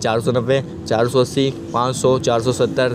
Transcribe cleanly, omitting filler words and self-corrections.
490، 480، 500، 470